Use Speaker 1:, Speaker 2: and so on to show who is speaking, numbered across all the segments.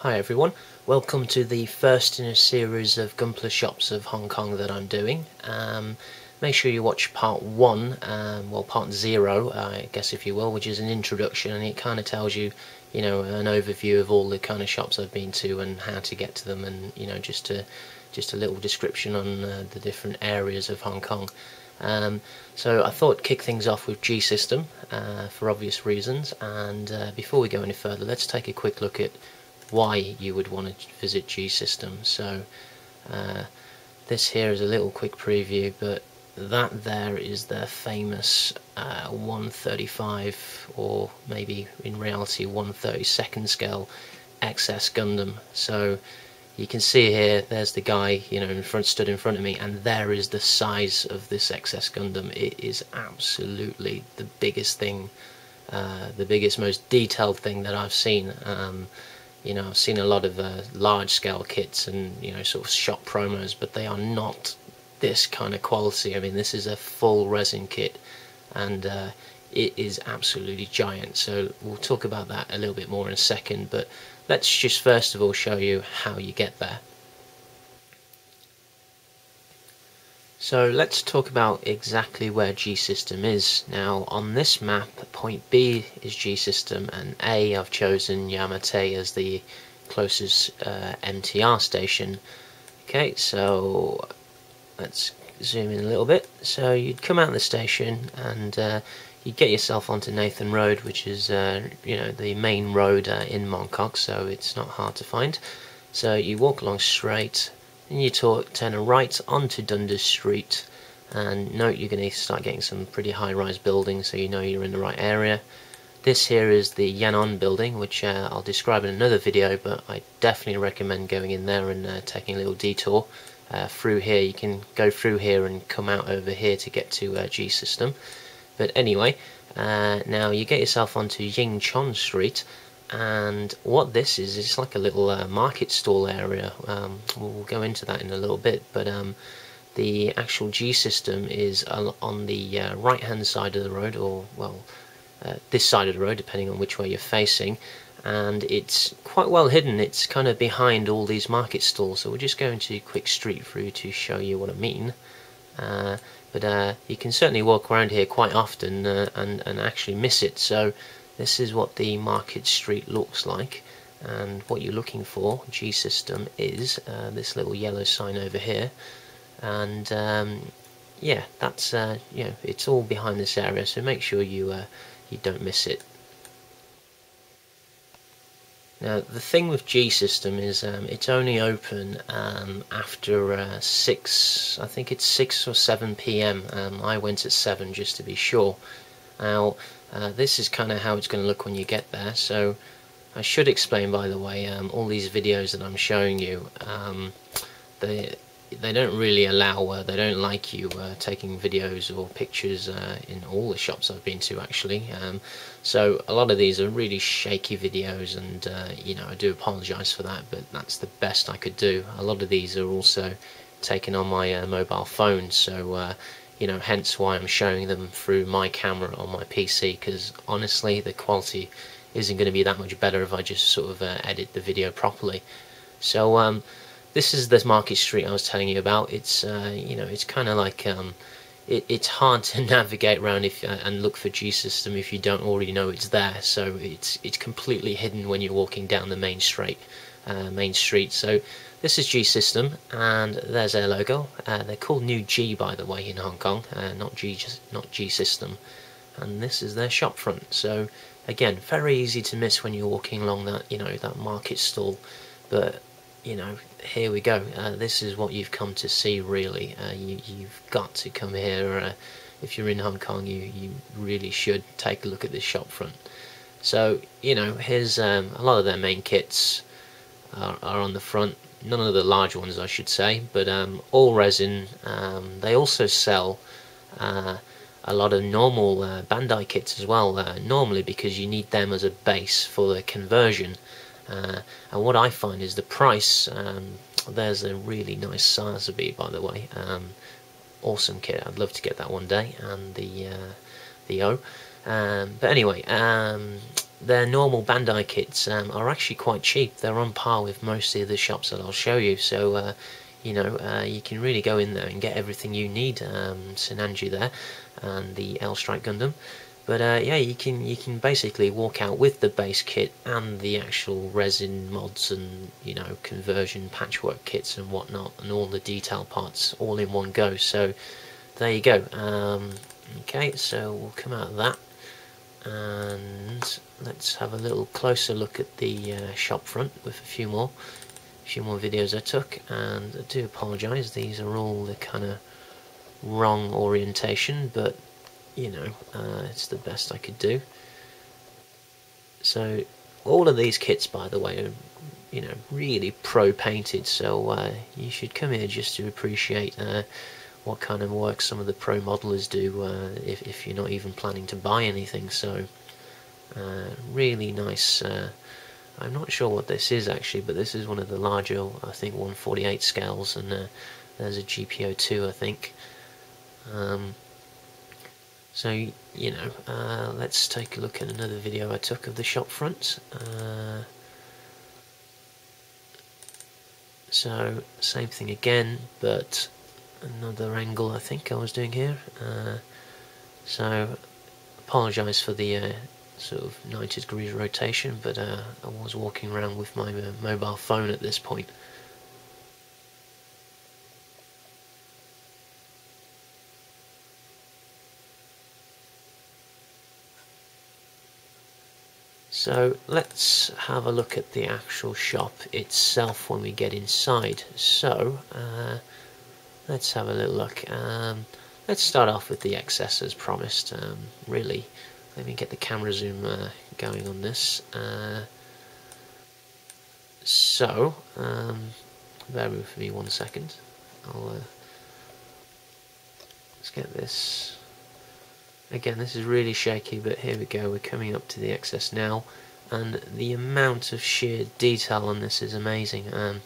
Speaker 1: Hi everyone, welcome to the first in a series of Gunpla shops of Hong Kong that I'm doing. Make sure you watch part 1, well part 0 I guess if you will, which is an introduction, and it kind of tells you, an overview of all the kind of shops I've been to and how to get to them, and just a little description on the different areas of Hong Kong. So I thought kick things off with G System for obvious reasons, and before we go any further, let's take a quick look at why you would want to visit G System. So this here is a little quick preview, but that there is their famous 135, or maybe in reality 132nd scale XS Gundam. So you can see here, there's the guy, stood in front of me, and there is the size of this XS Gundam. It is absolutely the biggest thing, the biggest, most detailed thing that I've seen. I've seen a lot of large-scale kits and sort of shop promos, but they are not this kind of quality. I mean, this is a full resin kit, and it is absolutely giant. So we'll talk about that a little bit more in a second, but let's just first of all show you how you get there. So let's talk about exactly where G System is. Now on this map, point B is G System, and A I've chosen Yamate as the closest MTR station. Okay, so let's zoom in a little bit. So you'd come out of the station and you'd get yourself onto Nathan Road, which is the main road in Mongkok, so it's not hard to find. So you walk along straight, and you turn a right onto Dundas Street, and note you're going to start getting some pretty high-rise buildings, so you know you're in the right area. This here is the Yan'an building, which I'll describe in another video, but I definitely recommend going in there and taking a little detour through here. You can go through here and come out over here to get to G System. But anyway, now you get yourself onto Ying Chon Street, and what this is, it's like a little market stall area. We'll go into that in a little bit, but the actual G System is on the right hand side of the road, or well, this side of the road depending on which way you're facing, and it's quite well hidden. It's kind of behind all these market stalls, so we're just going to quick street through to show you what I mean. But you can certainly walk around here quite often and actually miss it. So this is what the market street looks like, and what you're looking for, G System, is this little yellow sign over here, and yeah, that's it's all behind this area, so make sure you don't miss it. Now the thing with G System is it's only open after 6, I think it's 6 or 7 p.m. I went at 7 just to be sure. Now this is kind of how it's going to look when you get there. So I should explain, by the way, all these videos that I'm showing you, they don't really allow, they don't like you taking videos or pictures in all the shops I've been to, actually. So a lot of these are really shaky videos, and I do apologise for that, but that's the best I could do. A lot of these are also taken on my mobile phone, so hence why I'm showing them through my camera on my PC, because honestly the quality isn't going to be that much better if I just sort of edit the video properly. So this is the market street I was telling you about. It's it's kind of like it's hard to navigate around and look for G System if you don't already know it's there. So it's completely hidden when you're walking down the main street. So this is G System, and there's their logo. They're called New G, by the way, in Hong Kong, not G System. And this is their shop front. So again, very easy to miss when you're walking along that that market stall. But here we go. This is what you've come to see, really. You've got to come here. If you're in Hong Kong, you really should take a look at this shop front. So here's a lot of their main kits are on the front. None of the large ones, I should say, but all resin. They also sell a lot of normal Bandai kits as well, normally because you need them as a base for the conversion. And what I find is the price. There's a really nice Sazabi, by the way, awesome kit. I'd love to get that one day, and the O. But anyway, their normal Bandai kits are actually quite cheap. They're on par with most of the shops that I'll show you, so you can really go in there and get everything you need. Sinanji there, and the L Strike Gundam. But yeah, you can basically walk out with the base kit and the actual resin mods and conversion patchwork kits and whatnot, and all the detail parts all in one go. So there you go. Okay, so we'll come out of that, and let's have a little closer look at the shop front with a few more videos I took. And I do apologise, these are all the kind of wrong orientation, but it's the best I could do. So all of these kits, by the way, are really pro painted, so you should come here just to appreciate what kind of work some of the pro modelers do if you're not even planning to buy anything. So really nice. I'm not sure what this is actually, but this is one of the larger, I think 1/48 scales, and there's a GPO2, I think. So let's take a look at another video I took of the shop front. So same thing again, but another angle I think I was doing here. So apologise for the sort of 90 degrees rotation, but I was walking around with my mobile phone at this point. So let's have a look at the actual shop itself when we get inside. So let's have a little look. Let's start off with the XS as promised. Really, let me get the camera zoom going on this. So bear with me 1 second. Let's get this. Again, this is really shaky, but here we go. We're coming up to the XS now, and the amount of sheer detail on this is amazing. I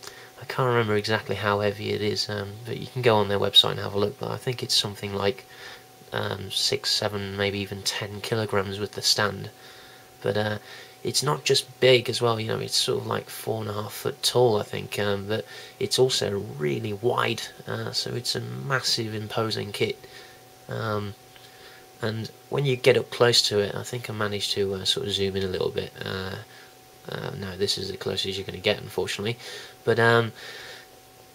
Speaker 1: can't remember exactly how heavy it is, but you can go on their website and have a look. But I think it's something like 6, 7, maybe even 10 kilograms with the stand. But it's not just big as well. It's sort of like 4.5 foot tall, I think. But it's also really wide, so it's a massive, imposing kit. And when you get up close to it, I think I managed to sort of zoom in a little bit. No, this is the closest you're going to get, unfortunately. But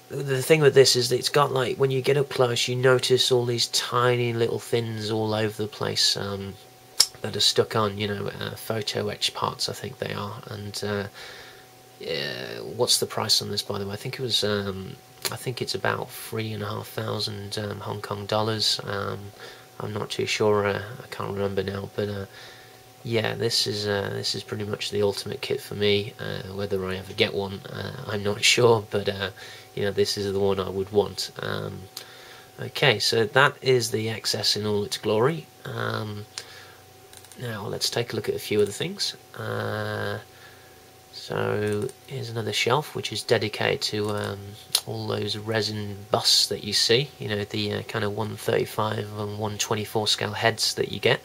Speaker 1: the thing with this is that it's got, like, when you get up close, you notice all these tiny little fins all over the place that are stuck on, photo etched parts, I think they are. And what's the price on this, by the way? I think it was, I think it's about 3,500 Hong Kong dollars. I'm not too sure. I can't remember now, but yeah, this is pretty much the ultimate kit for me. Whether I ever get one, I'm not sure, but this is the one I would want. Okay, so that is the XS in all its glory. Now let's take a look at a few other things. So here's another shelf which is dedicated to all those resin busts that you see, the kind of 135 and 124 scale heads that you get.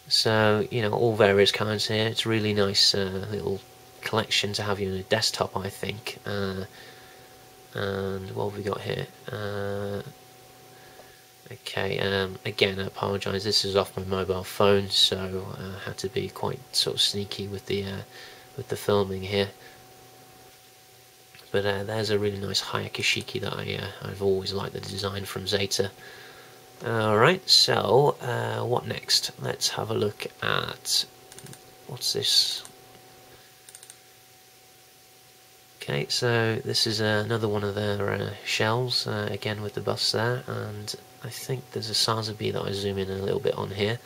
Speaker 1: So all various kinds here. It's a really nice little collection to have you on a desktop, I think. And what have we got here? Okay, again, I apologise, this is off my mobile phone, so I had to be quite sort of sneaky with the filming here. But there's a really nice Hayakashiki that I've always liked the design from Zeta. Alright, so what next? Let's have a look at, what's this? Okay, so this is another one of their shells, again with the busts there, and I think there's a Sazabi that I zoom in a little bit on here.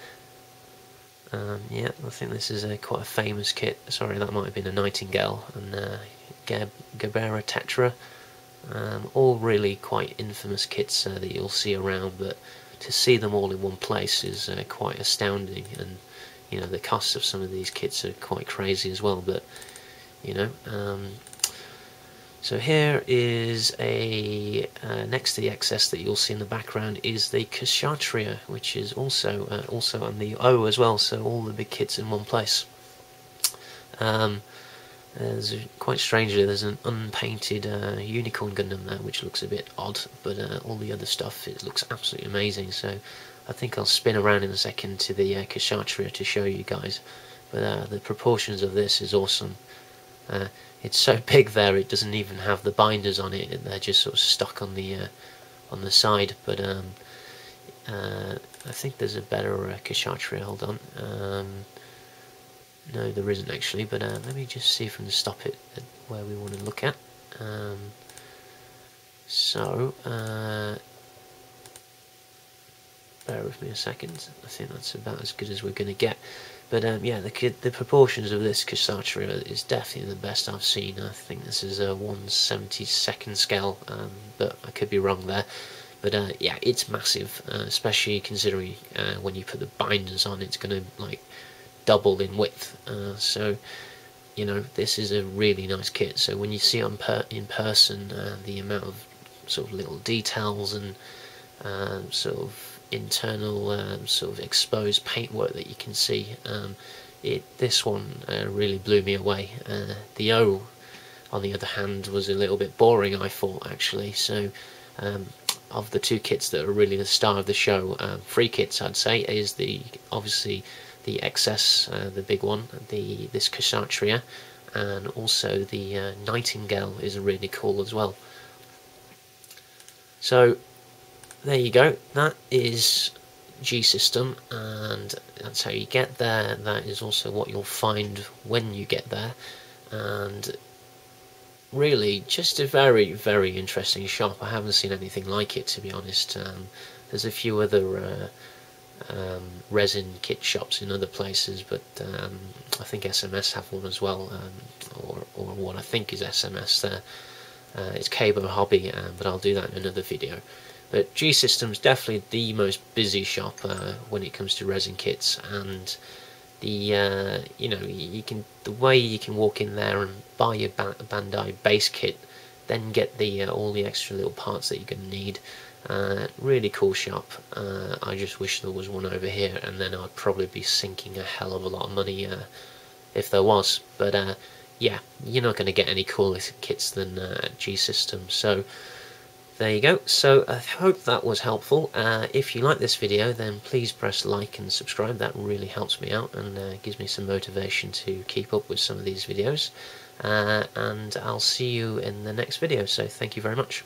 Speaker 1: Yeah, I think this is quite a famous kit. Sorry, that might have been a Nightingale, and Gabera Tetra. All really quite infamous kits that you'll see around, but to see them all in one place is quite astounding. And the costs of some of these kits are quite crazy as well. But So here is a next to the XS that you'll see in the background is the Kashatriya, which is also on the O as well. So all the big kits in one place. There's quite strangely there's an unpainted unicorn Gundam there, which looks a bit odd, but all the other stuff, it looks absolutely amazing. So I think I'll spin around in a second to the Kashatriya to show you guys. But the proportions of this is awesome. It's so big there, it doesn't even have the binders on it. They're just sort of stuck on the side. But I think there's a better Kashatriya. Hold on. No, there isn't actually. But let me just see if I can stop it at where we want to look at. Bear with me a second. I think that's about as good as we're going to get. But yeah, the proportions of this Kashatriya is definitely the best I've seen. I think this is a 1/72 scale, but I could be wrong there. But yeah, it's massive, especially considering when you put the binders on, it's going to like double in width. So you know, this is a really nice kit. So when you see it in person, the amount of sort of little details and sort of internal sort of exposed paintwork that you can see, this one really blew me away. The O, on the other hand, was a little bit boring, I thought, actually. So of the two kits that are really the star of the show, three kits I'd say, is obviously the XS, the big one, this Kashatriya, and also the Nightingale is really cool as well. So there you go, that is G-System, and that's how you get there. That is also what you'll find when you get there, and really just a very, very interesting shop. I haven't seen anything like it, to be honest. There's a few other resin kit shops in other places, but I think SMS have one as well, or what I think is SMS there. It's Cabo Hobby, but I'll do that in another video. But G-System's definitely the most busy shop when it comes to resin kits, and the you know, the way you can walk in there and buy your Bandai base kit, then get the all the extra little parts that you're going to need. Really cool shop. I just wish there was one over here, and then I'd probably be sinking a hell of a lot of money if there was. But yeah, you're not going to get any cooler kits than G-System. So there you go. So I hope that was helpful. If you like this video, then please press like and subscribe. That really helps me out and gives me some motivation to keep up with some of these videos. And I'll see you in the next video. So thank you very much.